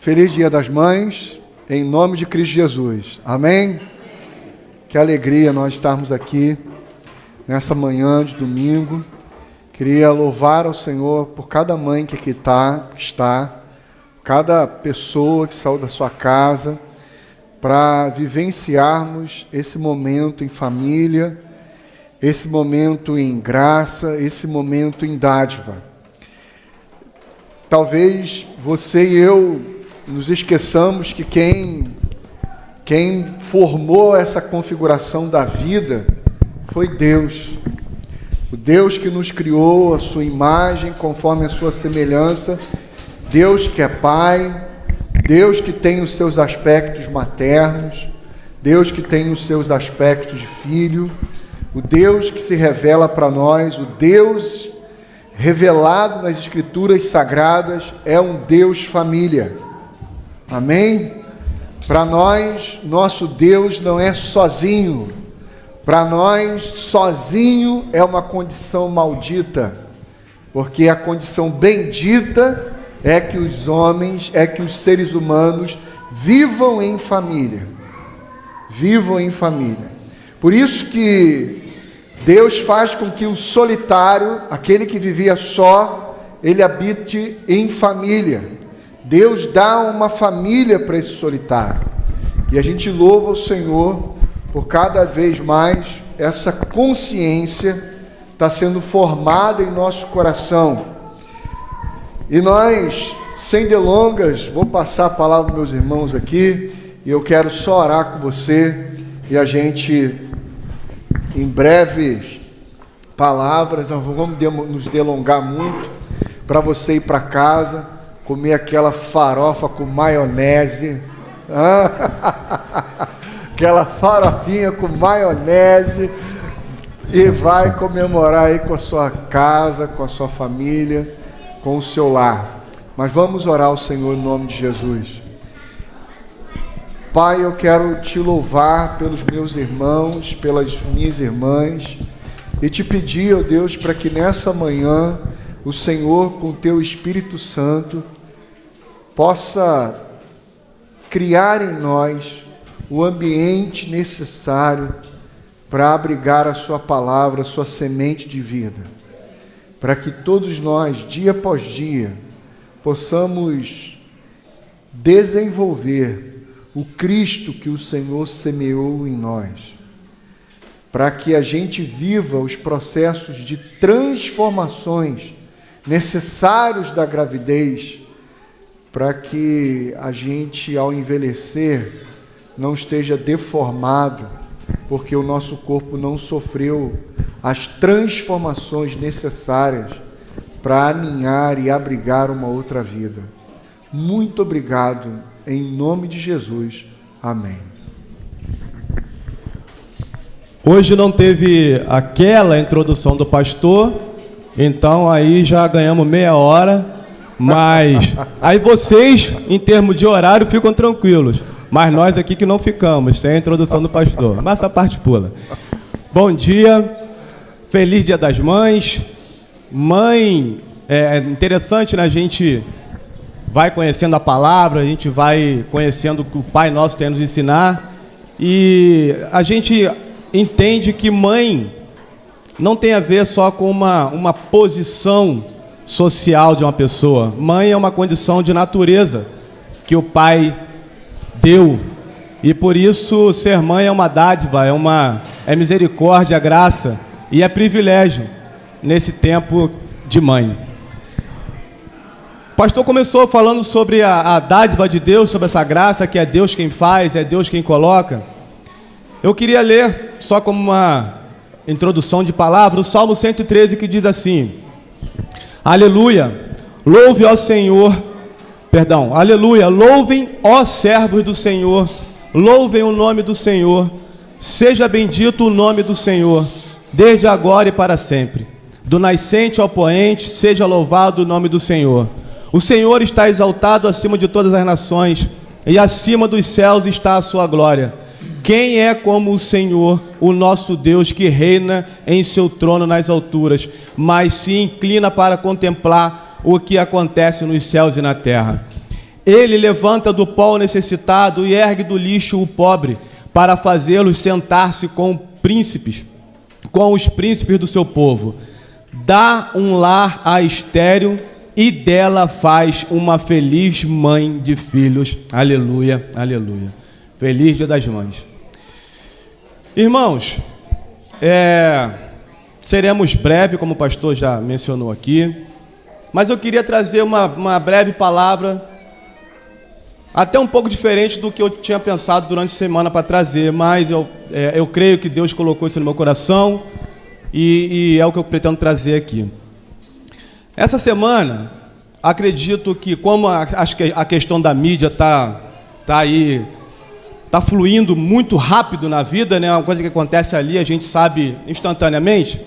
Feliz Dia das Mães, em nome de Cristo Jesus. Amém? Que alegria nós estarmos aqui nessa manhã de domingo. Queria louvar ao Senhor por cada mãe que aqui está, cada pessoa que saiu da sua casa, para vivenciarmos esse momento em família, esse momento em graça, esse momento em dádiva. Talvez você e eu nos esqueçamos que quem formou essa configuração da vida foi Deus. O Deus que nos criou a sua imagem, conforme a sua semelhança. Deus que é Pai, Deus que tem os seus aspectos maternos, Deus que tem os seus aspectos de filho, o Deus que se revela para nós, o Deus revelado nas Escrituras Sagradas, é um Deus família. Amém? Para nós, nosso Deus não é sozinho. Para nós, sozinho é uma condição maldita, porque a condição bendita é que os homens, é que os seres humanos vivam em família. Vivam em família. Por isso que Deus faz com que o solitário, aquele que vivia só, ele habite em família. Deus dá uma família para esse solitário. E a gente louva o Senhor por cada vez mais essa consciência está sendo formada em nosso coração. E nós, sem delongas, vou passar a palavra para meus irmãos aqui, e eu quero só orar com você, e a gente, em breves palavras, nós vamos nos delongar muito, para você ir para casa, comer aquela farofa com maionese, aquela farofinha com maionese, e vai comemorar aí com a sua casa, com a sua família, com o seu lar. Mas vamos orar ao Senhor em nome de Jesus. Pai, eu quero te louvar pelos meus irmãos, pelas minhas irmãs, e te pedir, ó Deus, para que nessa manhã o Senhor, com o teu Espírito Santo, possa criar em nós o ambiente necessário para abrigar a sua palavra, a sua semente de vida, para que todos nós, dia após dia, possamos desenvolver o Cristo que o Senhor semeou em nós, para que a gente viva os processos de transformações necessários da gravidez, para que a gente, ao envelhecer, não esteja deformado, porque o nosso corpo não sofreu as transformações necessárias para aninhar e abrigar uma outra vida. Muito obrigado, em nome de Jesus. Amém. Hoje não teve aquela introdução do pastor, então aí já ganhamos meia hora, mas aí vocês, em termos de horário, ficam tranquilos, mas nós aqui que não ficamos, sem a introdução do pastor, mas essa parte pula. Bom dia, feliz Dia das Mães. Mãe, é interessante, né? A gente vai conhecendo a palavra, a gente vai conhecendo o que o Pai Nosso tem a nos ensinar, e a gente entende que mãe não tem a ver só com uma posição social de uma pessoa. Mãe é uma condição de natureza que o Pai deu, e por isso ser mãe é uma dádiva, é misericórdia, graça, e é privilégio nesse tempo de mãe. O pastor começou falando sobre a dádiva de Deus, sobre essa graça, que é Deus quem faz, é Deus quem coloca. Eu queria ler, só como uma introdução de palavra, o Salmo 113, que diz assim: Aleluia, louve ao Senhor, aleluia, louvem, ó servos do Senhor, louvem o nome do Senhor, seja bendito o nome do Senhor, desde agora e para sempre. Do nascente ao poente, seja louvado o nome do Senhor. O Senhor está exaltado acima de todas as nações, e acima dos céus está a sua glória. Quem é como o Senhor, o nosso Deus, que reina em seu trono nas alturas, mas se inclina para contemplar o que acontece nos céus e na terra? Ele levanta do pó o necessitado e ergue do lixo o pobre, para fazê-los sentar-se com os príncipes do seu povo. Dá um lar à estéril e dela faz uma feliz mãe de filhos. Aleluia, aleluia. Feliz Dia das Mães. Irmãos, seremos breves, como o pastor já mencionou aqui, mas eu queria trazer uma breve palavra, até um pouco diferente do que eu tinha pensado durante a semana para trazer, mas eu creio que Deus colocou isso no meu coração e é o que eu pretendo trazer aqui. Essa semana, acredito que, como a questão da mídia está fluindo muito rápido na vida, né? Uma coisa que acontece ali, a gente sabe instantaneamente.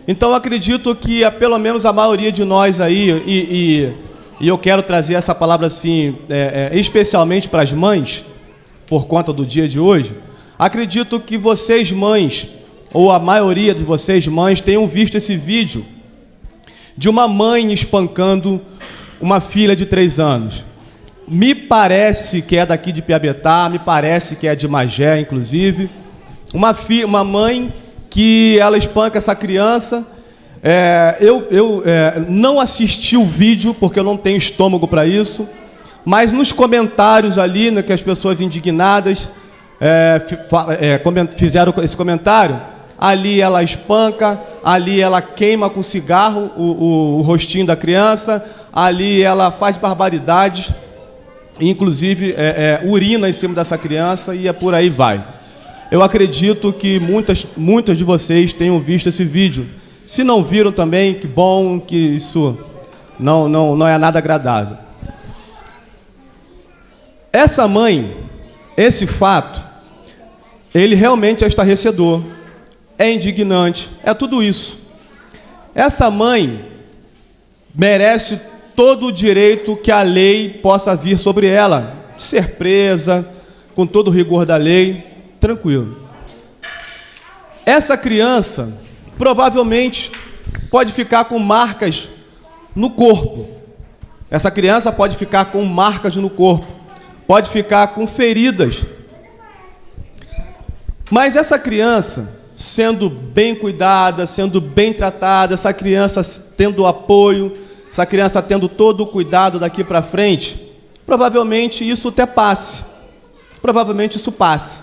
Então, eu acredito que, pelo menos a maioria de nós aí, e eu quero trazer essa palavra assim, especialmente para as mães, por conta do dia de hoje, acredito que vocês mães, ou a maioria de vocês mães, tenham visto esse vídeo de uma mãe espancando uma filha de 3 anos. Me parece que é daqui de Piabetá, me parece que é de Magé, inclusive. Uma mãe que ela espanca essa criança. Eu não assisti o vídeo, porque eu não tenho estômago para isso, mas nos comentários ali, né, que as pessoas indignadas fizeram esse comentário, ali ela espanca, ali ela queima com cigarro o rostinho da criança, ali ela faz barbaridades, inclusive urina em cima dessa criança e por aí vai. Eu acredito que muitas de vocês tenham visto esse vídeo. Se não viram também, que bom, que isso não é nada agradável. Essa mãe, esse fato, ele realmente é estarrecedor, é indignante, é tudo isso. Essa mãe merece todo o direito que a lei possa vir sobre ela, de ser presa, com todo o rigor da lei, tranquilo. Essa criança provavelmente pode ficar com marcas no corpo. Essa criança pode ficar com marcas no corpo, pode ficar com feridas. Mas essa criança, sendo bem cuidada, sendo bem tratada, essa criança tendo apoio, essa criança tendo todo o cuidado daqui para frente, provavelmente isso até passe. Provavelmente isso passe.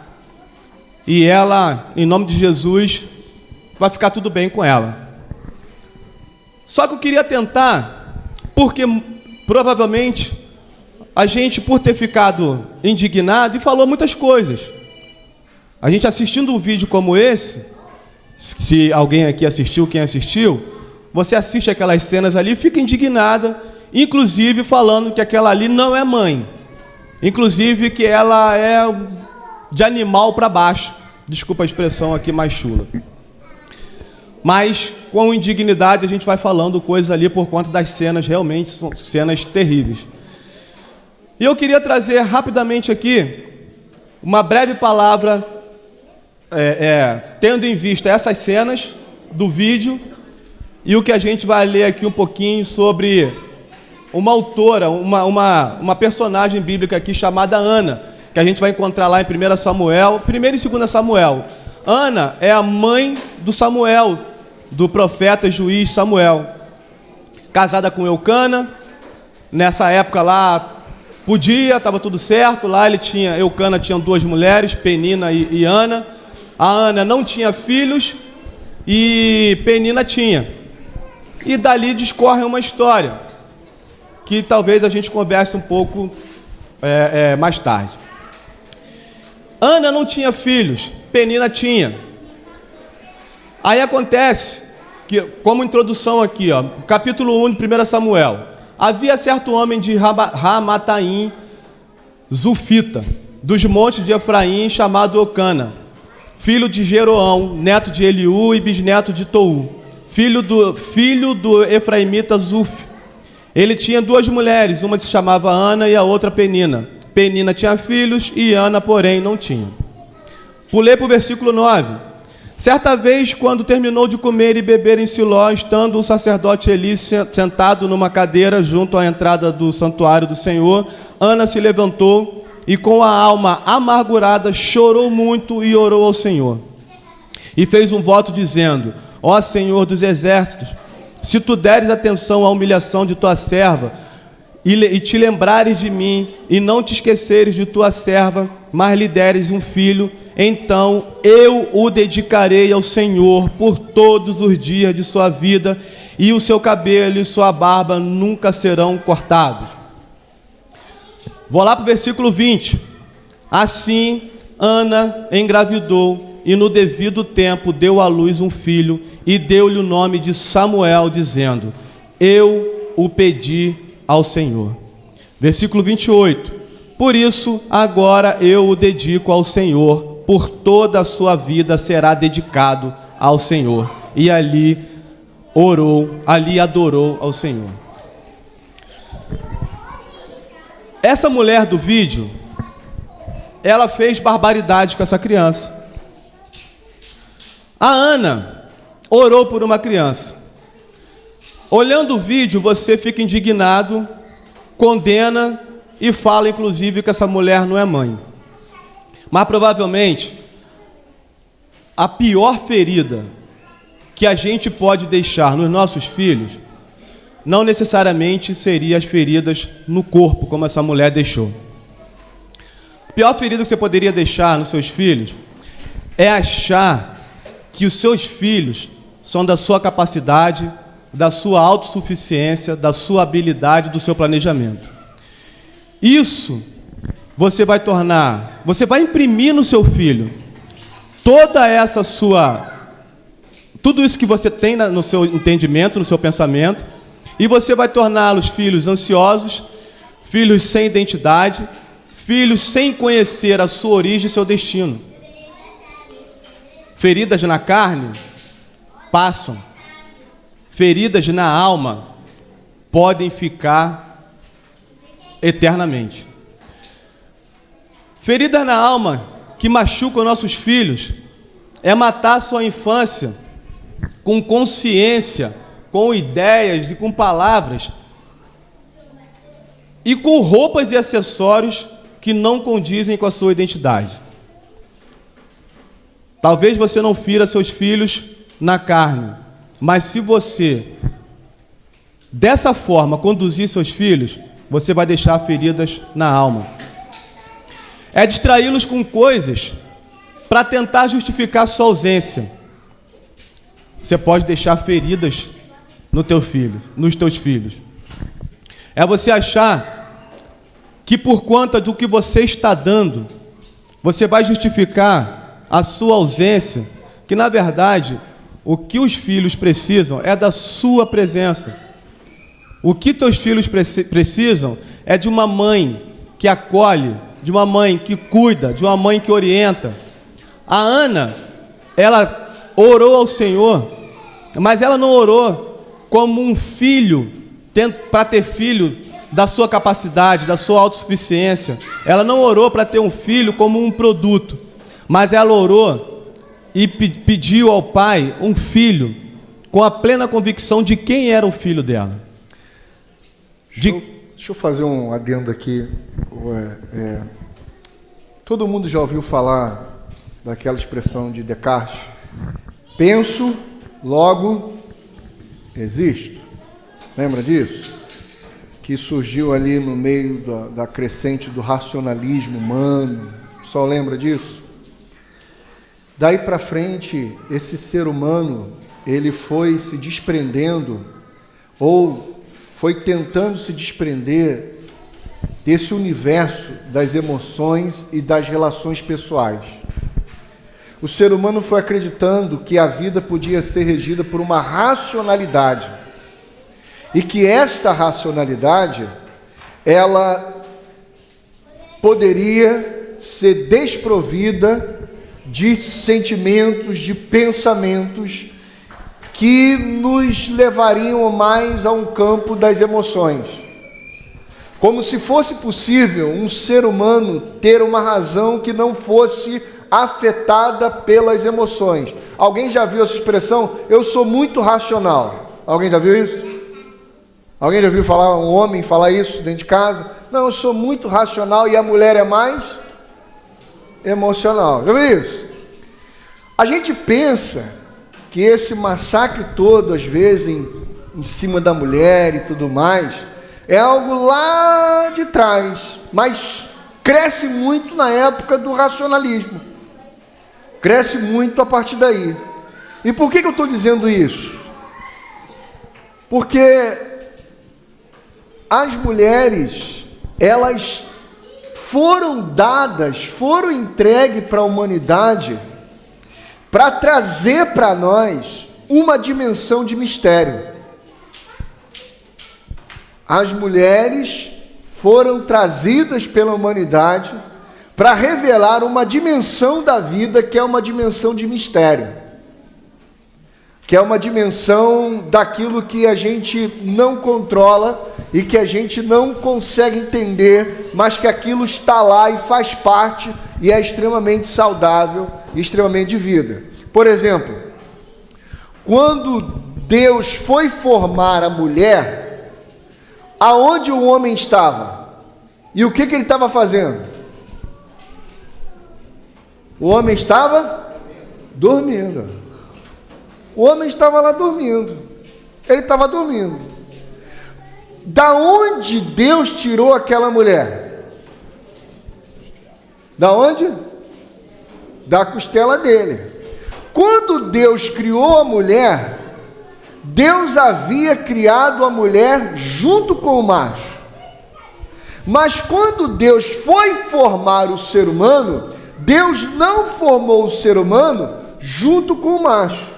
E ela, em nome de Jesus, vai ficar tudo bem com ela. Só que eu queria tentar, porque provavelmente a gente, por ter ficado indignado, e falou muitas coisas. A gente assistindo um vídeo como esse, se alguém aqui assistiu, quem assistiu, você assiste aquelas cenas ali e fica indignada, inclusive falando que aquela ali não é mãe. Inclusive que ela é de animal para baixo. Desculpa a expressão aqui mais chula. Mas, com indignidade, a gente vai falando coisas ali por conta das cenas, realmente são cenas terríveis. E eu queria trazer rapidamente aqui uma breve palavra, tendo em vista essas cenas do vídeo, e o que a gente vai ler aqui um pouquinho sobre uma autora, uma personagem bíblica aqui chamada Ana, que a gente vai encontrar lá em 1 Samuel, 1 e 2 Samuel. Ana é a mãe do Samuel, do profeta e juiz Samuel, casada com Eucana. Nessa época lá, estava tudo certo, lá Eucana tinha 2 mulheres, Penina e Ana. A Ana não tinha filhos e Penina tinha. E dali discorre uma história, que talvez a gente converse um pouco mais tarde. Ana não tinha filhos, Penina tinha. Aí acontece que, como introdução aqui, capítulo 1 de 1 Samuel, havia certo homem de Ramataim, Zufita, dos montes de Efraim, chamado Eucana, filho de Jeroão, neto de Eliú e bisneto de Tou, filho do Efraimita Zuf. Ele tinha 2 mulheres, uma se chamava Ana e a outra Penina. Penina tinha filhos e Ana, porém, não tinha. Pulei para o versículo 9. Certa vez, quando terminou de comer e beber em Siló, estando o sacerdote Eli sentado numa cadeira junto à entrada do santuário do Senhor, Ana se levantou e com a alma amargurada chorou muito e orou ao Senhor. E fez um voto dizendo: ó Senhor dos exércitos, se tu deres atenção à humilhação de tua serva, e te lembrares de mim, e não te esqueceres de tua serva, mas lhe deres um filho, então eu o dedicarei ao Senhor por todos os dias de sua vida, e o seu cabelo e sua barba nunca serão cortados. Vou lá para o versículo 20. Assim Ana engravidou, e no devido tempo deu à luz um filho, e deu-lhe o nome de Samuel, dizendo: eu o pedi ao Senhor. Versículo 28. Por isso agora eu o dedico ao Senhor, por toda a sua vida será dedicado ao Senhor. E ali adorou ao Senhor. Essa mulher do vídeo, ela fez barbaridade com essa criança. A Ana orou por uma criança. Olhando o vídeo, você fica indignado, condena e fala, inclusive, que essa mulher não é mãe. Mas, provavelmente, a pior ferida que a gente pode deixar nos nossos filhos, não necessariamente seria as feridas no corpo, como essa mulher deixou. A pior ferida que você poderia deixar nos seus filhos é achar que os seus filhos são da sua capacidade, da sua autossuficiência, da sua habilidade, do seu planejamento. Isso você vai imprimir no seu filho tudo isso que você tem no seu entendimento, no seu pensamento, e você vai torná-los filhos ansiosos, filhos sem identidade, filhos sem conhecer a sua origem e seu destino. Feridas na carne passam. Feridas na alma podem ficar eternamente. Feridas na alma que machucam nossos filhos é matar sua infância com consciência, com ideias e com palavras e com roupas e acessórios que não condizem com a sua identidade. Talvez você não fira seus filhos na carne, mas se você, dessa forma, conduzir seus filhos, você vai deixar feridas na alma. É distraí-los com coisas para tentar justificar sua ausência. Você pode deixar feridas no teu filho, nos teus filhos. É você achar que por conta do que você está dando, você vai justificar a sua ausência, que na verdade o que os filhos precisam é da sua presença. O que teus filhos precisam é de uma mãe que acolhe, de uma mãe que cuida, de uma mãe que orienta. A Ana, ela orou ao Senhor, mas ela não orou como um filho, para ter filho da sua capacidade, da sua autossuficiência. Ela não orou para ter um filho como um produto, mas ela orou e pediu ao Pai um filho com a plena convicção de quem era o filho dela. Deixa eu fazer um adendo aqui. Todo mundo já ouviu falar daquela expressão de Descartes? Penso, logo existo. Lembra disso? Que surgiu ali no meio da crescente do racionalismo humano. O pessoal lembra disso? Daí para frente, esse ser humano, ele foi se desprendendo, ou foi tentando se desprender desse universo das emoções e das relações pessoais. O ser humano foi acreditando que a vida podia ser regida por uma racionalidade, e que esta racionalidade, ela poderia ser desprovida de sentimentos, de pensamentos que nos levariam mais a um campo das emoções. Como se fosse possível um ser humano ter uma razão que não fosse afetada pelas emoções. Alguém já viu essa expressão? Eu sou muito racional. Alguém já viu isso? Alguém já ouviu falar, um homem falar isso dentro de casa? Não, eu sou muito racional e a mulher é mais emocional. Já viu isso? A gente pensa que esse massacre todo, às vezes, em cima da mulher e tudo mais, é algo lá de trás, mas cresce muito na época do racionalismo. Cresce muito a partir daí. E por que eu estou dizendo isso? Porque as mulheres, elas foram dadas, foram entregues para a humanidade para trazer para nós uma dimensão de mistério. As mulheres foram trazidas pela humanidade para revelar uma dimensão da vida que é uma dimensão de mistério, que é uma dimensão daquilo que a gente não controla e que a gente não consegue entender, mas que aquilo está lá e faz parte e é extremamente saudável e extremamente de vida. Por exemplo, quando Deus foi formar a mulher, aonde o homem estava? E o que ele estava fazendo? O homem estava dormindo. O homem estava lá dormindo. Ele estava dormindo. Da onde Deus tirou aquela mulher? Da onde? Da costela dele. Quando Deus criou a mulher, Deus havia criado a mulher junto com o macho. Mas quando Deus foi formar o ser humano, Deus não formou o ser humano junto com o macho.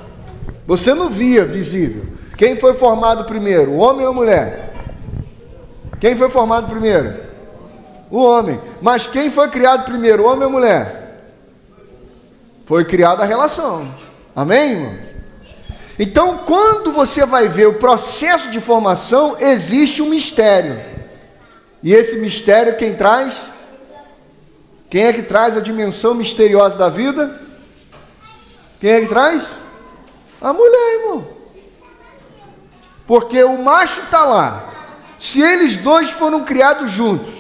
Você não via visível. Quem foi formado primeiro, o homem ou a mulher? Quem foi formado primeiro? O homem. Mas quem foi criado primeiro, o homem ou a mulher? Foi criada a relação. Amém, irmão? Então, quando você vai ver o processo de formação, existe um mistério. E esse mistério quem traz? Quem é que traz a dimensão misteriosa da vida? Quem é que traz? A mulher, irmão. Porque o macho está lá. Se eles dois foram criados juntos,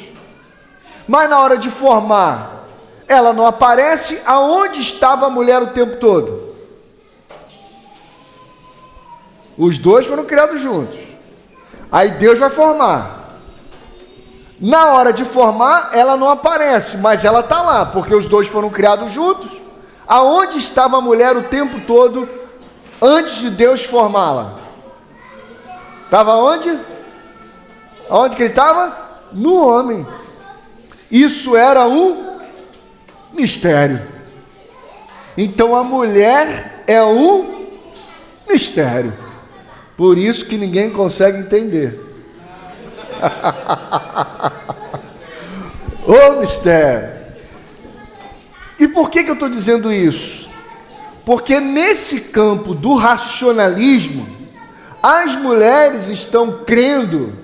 mas na hora de formar, ela não aparece, aonde estava a mulher o tempo todo? Os dois foram criados juntos. Aí Deus vai formar. Na hora de formar, ela não aparece, mas ela está lá, porque os dois foram criados juntos. Aonde estava a mulher o tempo todo, antes de Deus formá-la? Estava onde? Aonde que ele estava? No homem. Isso era um mistério. Então a mulher é um mistério. Por isso que ninguém consegue entender. O mistério. E por que eu estou dizendo isso? Porque nesse campo do racionalismo, as mulheres estão crendo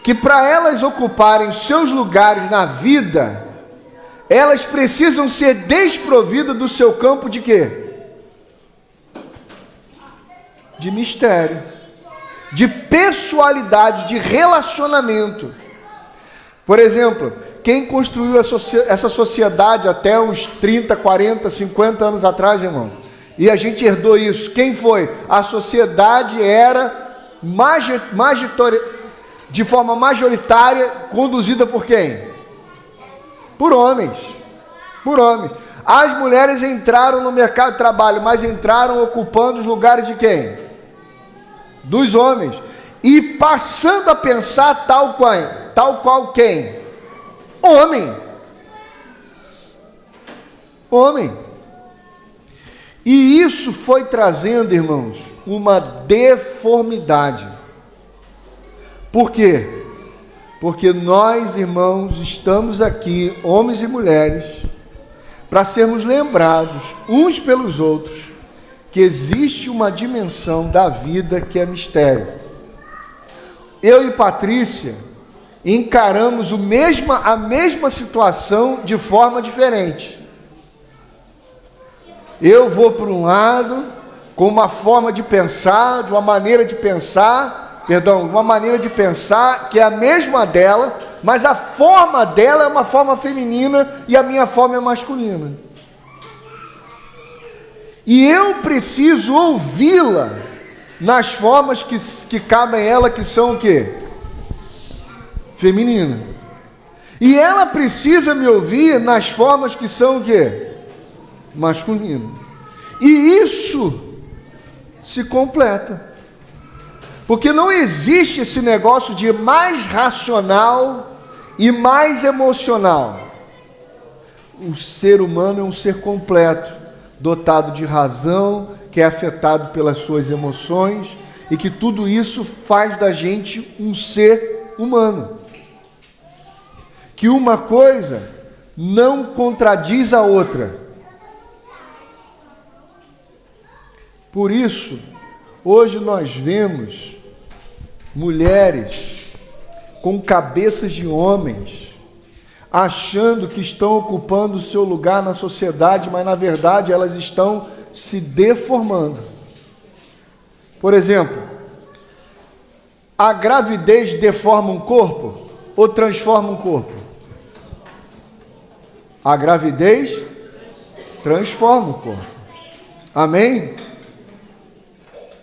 que para elas ocuparem seus lugares na vida, elas precisam ser desprovidas do seu campo de quê? De mistério, de pessoalidade, de relacionamento. Por exemplo, quem construiu essa sociedade até uns 30, 40, 50 anos atrás, irmão? E a gente herdou isso. Quem foi? A sociedade era de forma majoritária conduzida por quem? Por homens. Por homens. As mulheres entraram no mercado de trabalho, mas entraram ocupando os lugares de quem? Dos homens. E passando a pensar tal qual quem? Homem. Homem. E isso foi trazendo, irmãos, uma deformidade. Por quê? Porque nós, irmãos, estamos aqui, homens e mulheres, para sermos lembrados uns pelos outros que existe uma dimensão da vida que é mistério. Eu e Patrícia encaramos a mesma situação de forma diferente. Eu vou por um lado, com uma forma de pensar, de uma maneira de pensar, Perdão, uma maneira de pensar que é a mesma dela, mas a forma dela é uma forma feminina e a minha forma é masculina. E eu preciso ouvi-la nas formas que cabem a ela, que são o quê? Feminina. E ela precisa me ouvir nas formas que são o quê? Masculina. E isso se completa. Porque não existe esse negócio de mais racional e mais emocional. O ser humano é um ser completo, dotado de razão, que é afetado pelas suas emoções, e que tudo isso faz da gente um ser humano. Que uma coisa não contradiz a outra. Por isso, hoje nós vemos mulheres com cabeças de homens, achando que estão ocupando o seu lugar na sociedade, mas na verdade elas estão se deformando. Por exemplo, a gravidez deforma um corpo ou transforma um corpo? A gravidez transforma o corpo. Amém?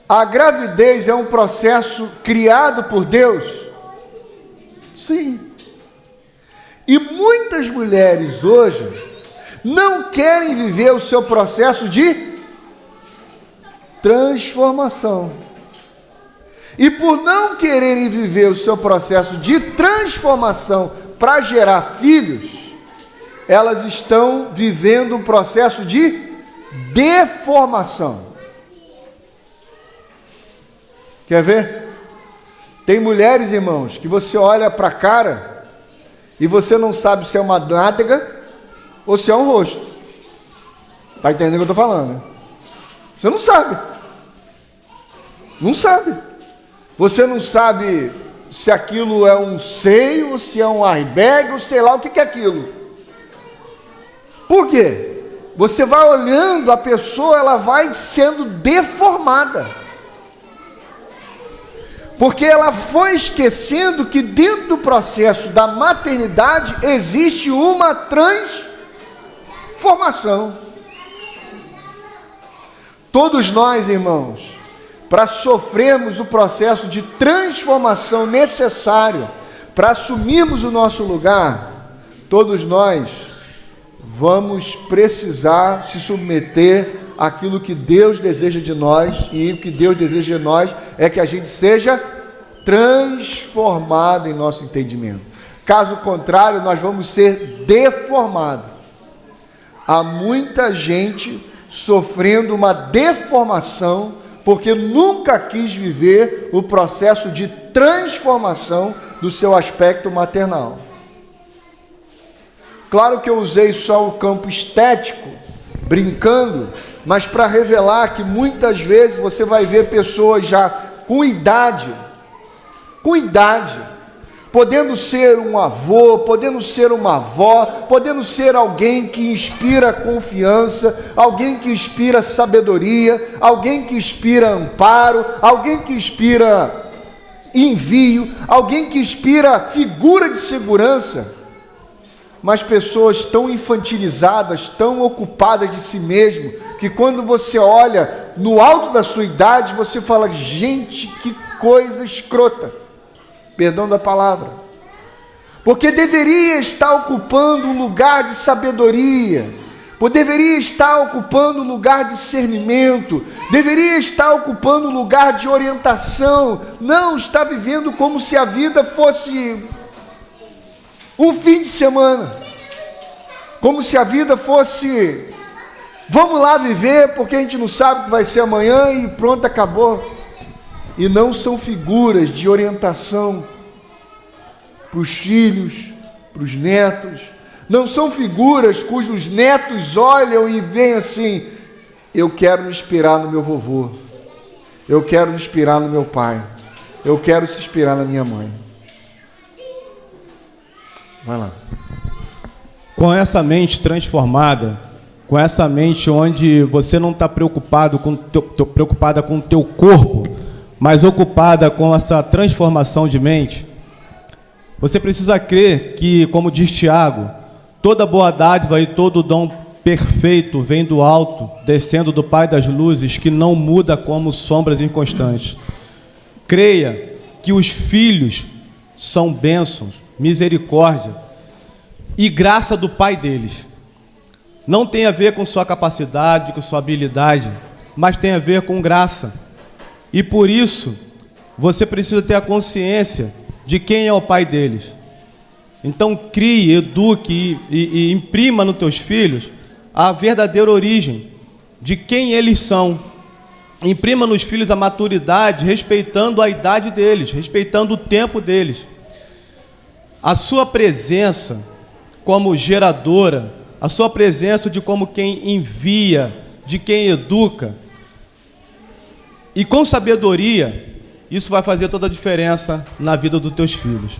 A gravidez é um processo criado por Deus? Sim. E muitas mulheres hoje não querem viver o seu processo de transformação. E por não quererem viver o seu processo de transformação para gerar filhos, elas estão vivendo um processo de deformação. Quer ver? Tem mulheres, irmãos, que você olha para a cara e você não sabe se é uma nádega ou se é um rosto. Está entendendo o que eu estou falando? Né? Você não sabe. Não sabe. Você não sabe se aquilo é um seio, se é um airbag, ou sei lá o que é aquilo. Por quê? Você vai olhando a pessoa, ela vai sendo deformada. Porque ela foi esquecendo que dentro do processo da maternidade existe uma transformação. Todos nós, irmãos, para sofrermos o processo de transformação necessário para assumirmos o nosso lugar, todos nós vamos precisar se submeter àquilo que Deus deseja de nós, e o que Deus deseja de nós é que a gente seja transformado em nosso entendimento. Caso contrário, nós vamos ser deformados. Há muita gente sofrendo uma deformação porque nunca quis viver o processo de transformação do seu aspecto maternal. Claro que eu usei só o campo estético, brincando, mas para revelar que muitas vezes você vai ver pessoas já com idade, podendo ser um avô, podendo ser uma avó, podendo ser alguém que inspira confiança, alguém que inspira sabedoria, alguém que inspira amparo, alguém que inspira envio, alguém que inspira figura de segurança, mas pessoas tão infantilizadas, tão ocupadas de si mesmo, que quando você olha no alto da sua idade, você fala, gente, que coisa escrota. Perdão da palavra. Porque deveria estar ocupando um lugar de sabedoria, deveria estar ocupando um lugar de discernimento, deveria estar ocupando um lugar de orientação, não está vivendo como se a vida fosse um fim de semana, como se a vida fosse, vamos lá viver, porque a gente não sabe o que vai ser amanhã e pronto, acabou. E não são figuras de orientação para os filhos, para os netos, não são figuras cujos netos olham e veem assim, eu quero me inspirar no meu vovô, eu quero me inspirar no meu pai, eu quero se inspirar na minha mãe. Vai lá. Com essa mente transformada, com essa mente onde você não está preocupada com o teu corpo, mas ocupada com essa transformação de mente, você precisa crer que, como diz Tiago, toda boa dádiva e todo dom perfeito vem do alto, descendo do Pai das luzes, que não muda como sombras inconstantes. Creia que os filhos são bênçãos, misericórdia e graça do Pai deles. Não tem a ver com sua capacidade, com sua habilidade, mas tem a ver com graça. E por isso, você precisa ter a consciência de quem é o Pai deles. Então crie, eduque e imprima nos teus filhos a verdadeira origem de quem eles são. Imprima nos filhos a maturidade, respeitando a idade deles, respeitando o tempo deles. A sua presença como geradora, a sua presença de como quem envia, de quem educa, e com sabedoria, isso vai fazer toda a diferença na vida dos teus filhos.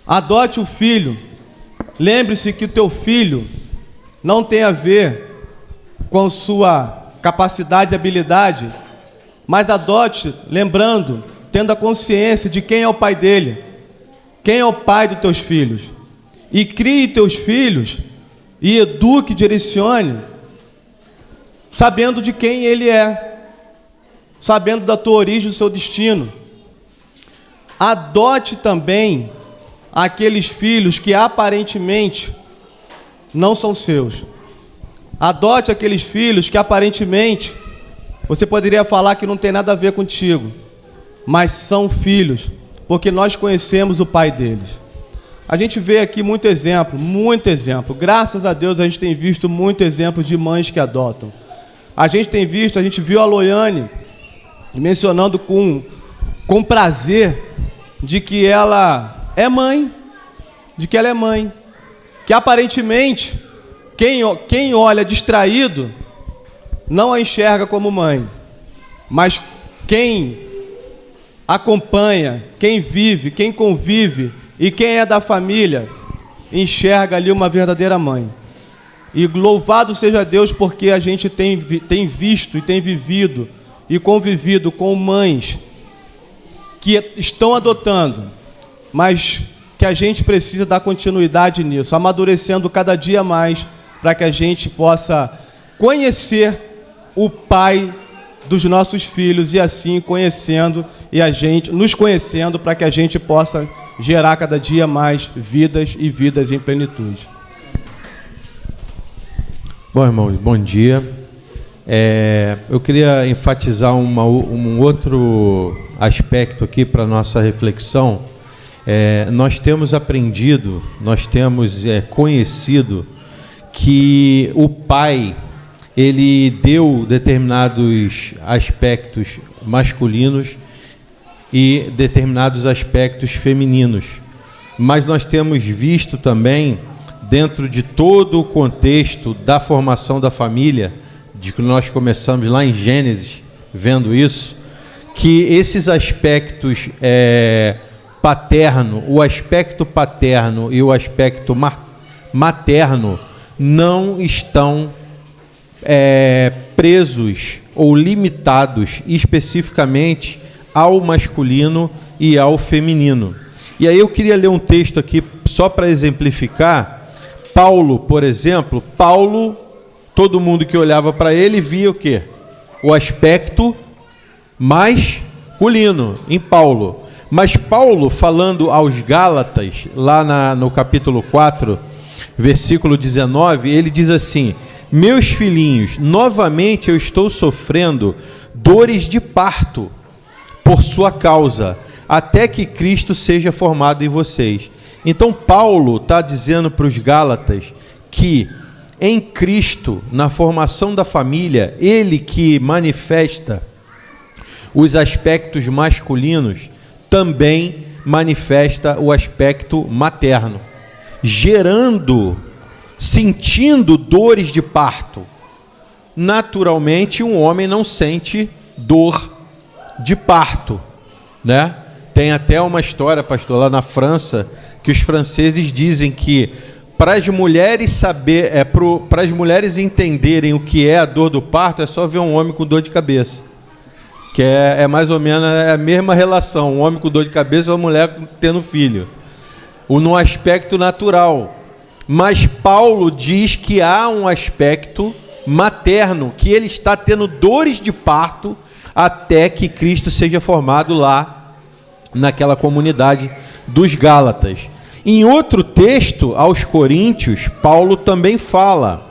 Adote o filho. Lembre-se que o teu filho não tem a ver com sua capacidade e habilidade, mas adote, lembrando, tendo a consciência de quem é o pai dele, quem é o pai dos teus filhos. E crie teus filhos e eduque, direcione, sabendo de quem ele é, sabendo da tua origem, do seu destino. Adote também aqueles filhos que aparentemente não são seus. Adote aqueles filhos que aparentemente você poderia falar que não tem nada a ver contigo, mas são filhos, porque nós conhecemos o pai deles. A gente vê aqui muito exemplo. Graças a Deus a gente tem visto muito exemplo de mães que adotam. A gente viu a Loiane mencionando com prazer de que ela é mãe, que aparentemente quem olha distraído não a enxerga como mãe, mas quem acompanha, quem vive, quem convive e quem é da família enxerga ali uma verdadeira mãe. E louvado seja Deus, porque a gente tem visto e tem vivido e convivido com mães que estão adotando, mas que a gente precisa dar continuidade nisso, amadurecendo cada dia mais, para que a gente possa conhecer o pai dos nossos filhos e assim conhecendo e a gente nos conhecendo, para que a gente possa gerar cada dia mais vidas e vidas em plenitude. Bom, irmãos, bom dia. Eu queria enfatizar um outro aspecto aqui para a nossa reflexão. Nós temos aprendido, nós temos conhecido que o Pai, ele deu determinados aspectos masculinos e determinados aspectos femininos. Mas nós temos visto também, dentro de todo o contexto da formação da família, de que nós começamos lá em Gênesis, vendo isso, que esses aspectos paterno, o aspecto paterno e o aspecto materno não estão presos ou limitados especificamente ao masculino e ao feminino. E aí eu queria ler um texto aqui só para exemplificar. Paulo, por exemplo, todo mundo que olhava para ele via o quê? O aspecto masculino em Paulo. Mas Paulo, falando aos Gálatas, lá no capítulo 4, versículo 19, ele diz assim: meus filhinhos, novamente eu estou sofrendo dores de parto por sua causa, até que Cristo seja formado em vocês. Então Paulo está dizendo para os Gálatas que em Cristo, na formação da família, ele que manifesta os aspectos masculinos, também manifesta o aspecto materno, sentindo dores de parto. Naturalmente, um homem não sente dor de parto, né? Tem até uma história, pastor, lá na França, que os franceses dizem que para as mulheres para as mulheres entenderem o que é a dor do parto, é só ver um homem com dor de cabeça. que é mais ou menos a mesma relação, um homem com dor de cabeça ou uma mulher tendo filho, no aspecto natural. Mas Paulo diz que há um aspecto materno, que ele está tendo dores de parto até que Cristo seja formado lá naquela comunidade dos Gálatas. Em outro texto, aos Coríntios, Paulo também fala.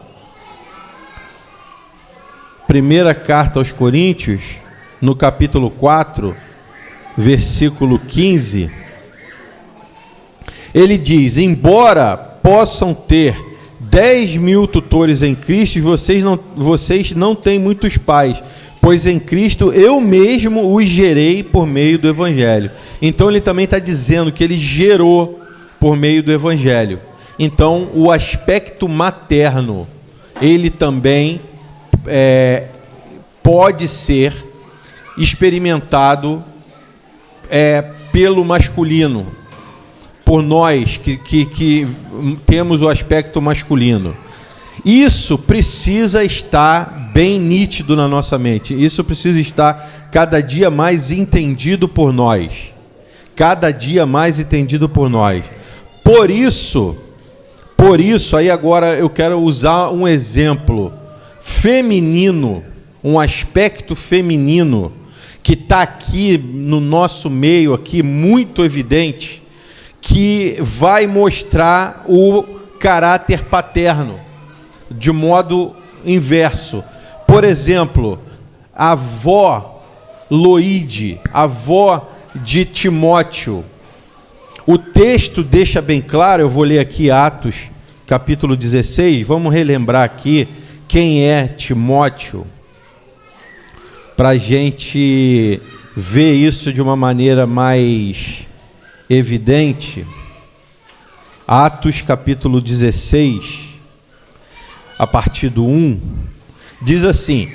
Primeira carta aos Coríntios, no capítulo 4, versículo 15, ele diz: embora possam ter 10.000 tutores em Cristo, vocês não têm muitos pais, pois em Cristo eu mesmo os gerei por meio do Evangelho. Então ele também está dizendo que ele gerou por meio do Evangelho. Então o aspecto materno, ele também pode ser experimentado pelo masculino, por nós que temos o aspecto masculino. Isso precisa estar bem nítido na nossa mente. Isso precisa estar cada dia mais entendido por nós. Cada dia mais entendido por nós. Por isso, aí agora eu quero usar um exemplo feminino, um aspecto feminino que está aqui no nosso meio, aqui muito evidente, que vai mostrar o caráter paterno de modo inverso. Por exemplo, a avó Loide, a avó de Timóteo. O texto deixa bem claro, eu vou ler aqui Atos, capítulo 16, vamos relembrar aqui quem é Timóteo, para a gente ver isso de uma maneira mais evidente. Atos capítulo 16, a partir do 1, diz assim: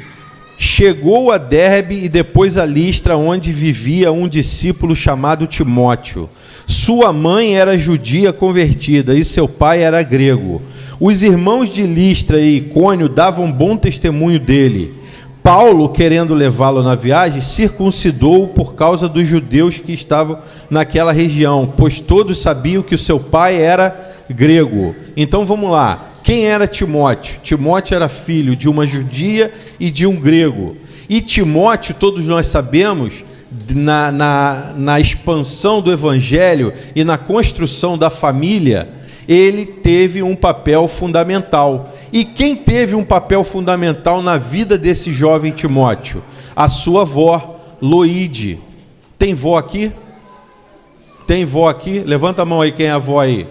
chegou a Derbe e depois a Listra, onde vivia um discípulo chamado Timóteo. Sua mãe era judia convertida e seu pai era grego. Os irmãos de Listra e Icônio davam bom testemunho dele. Paulo, querendo levá-lo na viagem, circuncidou-o por causa dos judeus que estavam naquela região, pois todos sabiam que o seu pai era grego. Então vamos lá. Quem era Timóteo? Timóteo era filho de uma judia e de um grego. E Timóteo, todos nós sabemos, na expansão do evangelho e na construção da família, ele teve um papel fundamental. E quem teve um papel fundamental na vida desse jovem Timóteo? A sua avó, Loide. Tem vó aqui? Tem vó aqui? Levanta a mão aí, quem é a avó aí?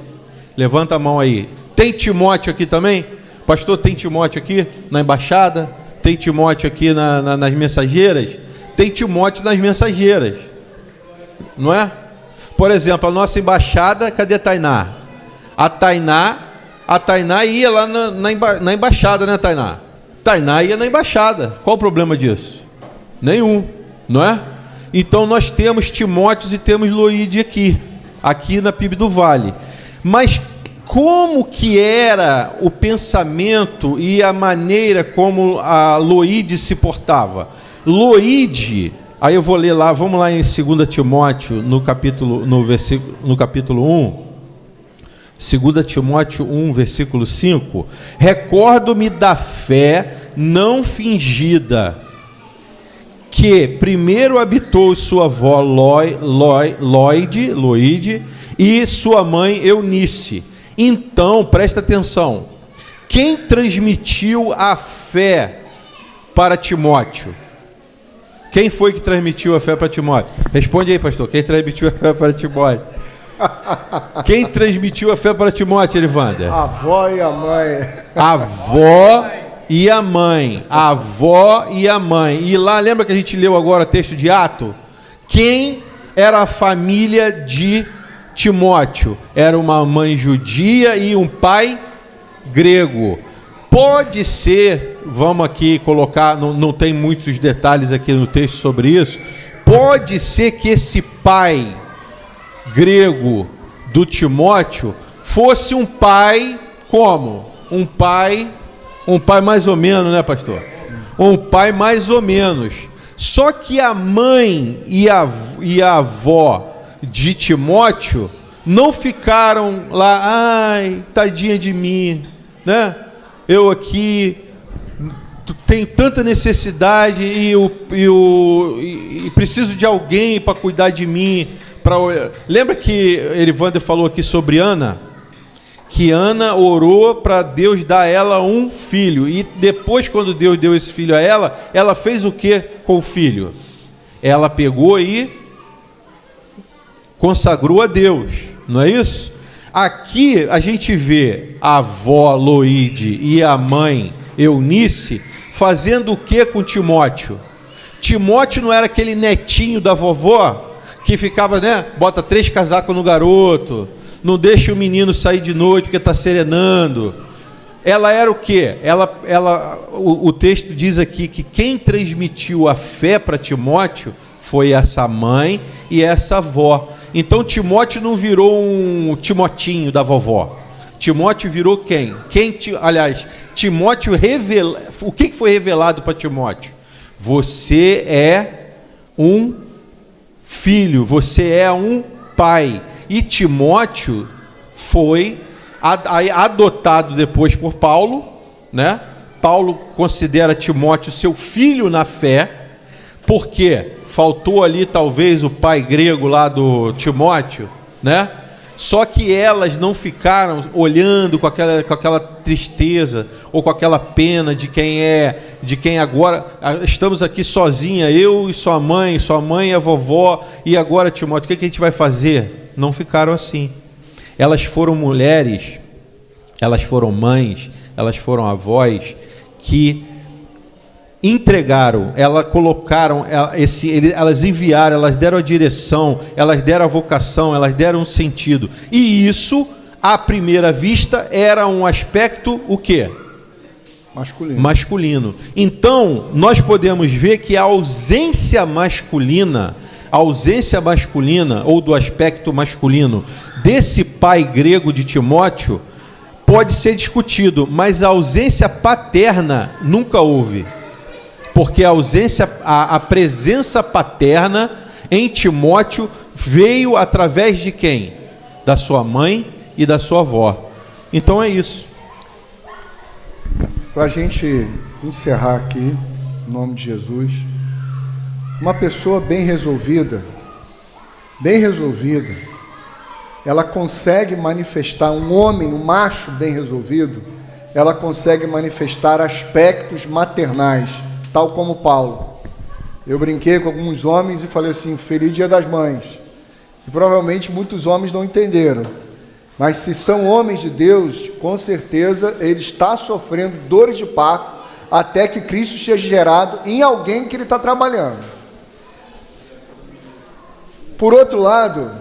Levanta a mão aí. Tem Timóteo aqui também? Pastor, tem Timóteo aqui na embaixada? Tem Timóteo aqui nas mensageiras? Tem Timóteo nas mensageiras, não é? Por exemplo, a nossa embaixada, cadê a Tainá? A Tainá ia lá na embaixada, né, Tainá? Tainá ia na embaixada. Qual o problema disso? Nenhum, não é? Então nós temos Timóteos e temos Loide aqui na PIB do Vale. Mas como que era o pensamento e a maneira como a Loide se portava? Loide, aí eu vou ler lá, vamos lá em 2 Timóteo, no capítulo 1, 2 Timóteo 1, versículo 5, recordo-me da fé não fingida, que primeiro habitou sua avó Loide e sua mãe Eunice. Então, presta atenção, quem transmitiu a fé para Timóteo? Quem foi que transmitiu a fé para Timóteo? Responde aí, pastor, quem transmitiu a fé para Timóteo? Quem transmitiu a fé para Timóteo, Elivander? A avó e a mãe. A avó e a mãe. A avó e a mãe. E lá, lembra que a gente leu agora o texto de Atos? Quem era a família de Timóteo? Era uma mãe judia e um pai grego. Pode ser, vamos aqui colocar, não tem muitos detalhes aqui no texto sobre isso, pode ser que esse pai grego do Timóteo fosse um pai como? Um pai mais ou menos, né, pastor? Um pai mais ou menos. Só que a mãe e a avó de Timóteo não ficaram lá, ai, tadinha de mim, né? Eu aqui tenho tanta necessidade e preciso de alguém para cuidar de mim. Lembra que Erivander falou aqui sobre Ana? Que Ana orou para Deus dar a ela um filho. E depois, quando Deus deu esse filho a ela, ela fez o que com o filho? Ela pegou e consagrou a Deus, não é isso? Aqui a gente vê a avó Loide e a mãe Eunice fazendo o que com Timóteo? Timóteo não era aquele netinho da vovó que ficava, né? Bota 3 casacos no garoto, não deixa o menino sair de noite porque está serenando. Ela era o quê? O texto diz aqui que quem transmitiu a fé para Timóteo foi essa mãe e essa avó. Então Timóteo não virou um Timotinho da vovó. Timóteo virou quem? Aliás, Timóteo revela. O que foi revelado para Timóteo? Você é um filho, você é um pai. E Timóteo foi adotado depois por Paulo, né? Paulo considera Timóteo seu filho na fé, porque faltou ali talvez o pai grego lá do Timóteo, né? Só que elas não ficaram olhando com aquela tristeza ou com aquela pena de quem agora estamos aqui sozinha, eu e sua mãe e a vovó, e agora Timóteo, o que a gente vai fazer? Não ficaram assim. Elas foram mulheres, elas foram mães, elas foram avós que entregaram, elas enviaram, elas deram a direção, elas deram a vocação, elas deram um sentido. E isso, à primeira vista, era um aspecto, o quê? Masculino. Então, nós podemos ver que a ausência masculina ou do aspecto masculino desse pai grego de Timóteo pode ser discutido, mas a ausência paterna nunca houve. Porque a presença paterna em Timóteo veio através de quem? Da sua mãe e da sua avó. Então é isso. Para a gente encerrar aqui, em nome de Jesus, uma pessoa bem resolvida, ela consegue manifestar, um homem, um macho bem resolvido, ela consegue manifestar aspectos maternais, tal como Paulo. Eu brinquei com alguns homens e falei assim, feliz Dia das Mães. E provavelmente muitos homens não entenderam. Mas se são homens de Deus, com certeza ele está sofrendo dores de parto até que Cristo seja gerado em alguém que ele está trabalhando. Por outro lado,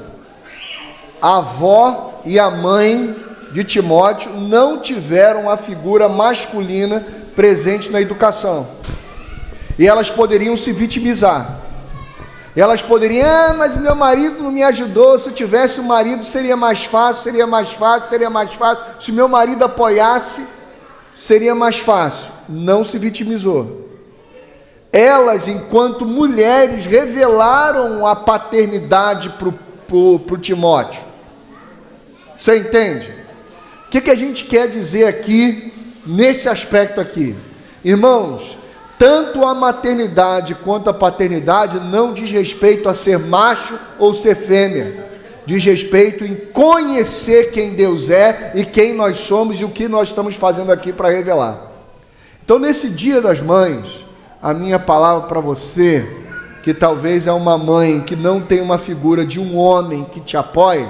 a avó e a mãe de Timóteo não tiveram a figura masculina presente na educação. E elas poderiam se vitimizar. Elas poderiam, mas meu marido não me ajudou, se eu tivesse um marido seria mais fácil. Se meu marido apoiasse, seria mais fácil. Não se vitimizou. Elas, enquanto mulheres, revelaram a paternidade para o Timóteo. Você entende? O que a gente quer dizer aqui, nesse aspecto aqui? Irmãos, tanto a maternidade quanto a paternidade não diz respeito a ser macho ou ser fêmea. Diz respeito em conhecer quem Deus é e quem nós somos e o que nós estamos fazendo aqui para revelar. Então, nesse Dia das Mães, a minha palavra para você, que talvez é uma mãe que não tem uma figura de um homem que te apoie,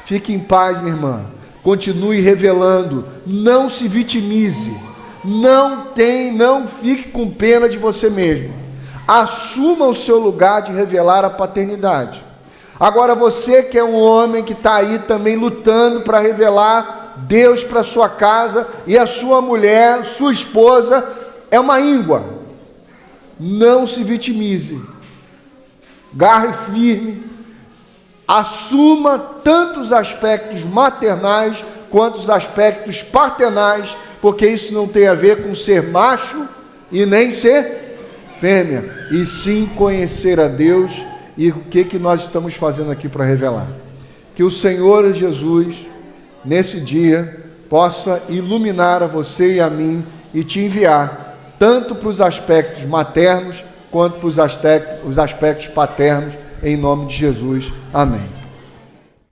fique em paz, minha irmã. Continue revelando, não se vitimize. Não fique com pena de você mesmo. Assuma o seu lugar de revelar a paternidade. Agora você que é um homem que está aí também lutando para revelar Deus para sua casa, e a sua mulher, sua esposa, é uma íngua. Não se vitimize. Garre firme. Assuma tanto os aspectos maternais quanto os aspectos paternais, porque isso não tem a ver com ser macho e nem ser fêmea, e sim conhecer a Deus e o que nós estamos fazendo aqui para revelar. Que o Senhor Jesus, nesse dia, possa iluminar a você e a mim e te enviar, tanto para os aspectos maternos, quanto para os aspectos paternos, em nome de Jesus. Amém.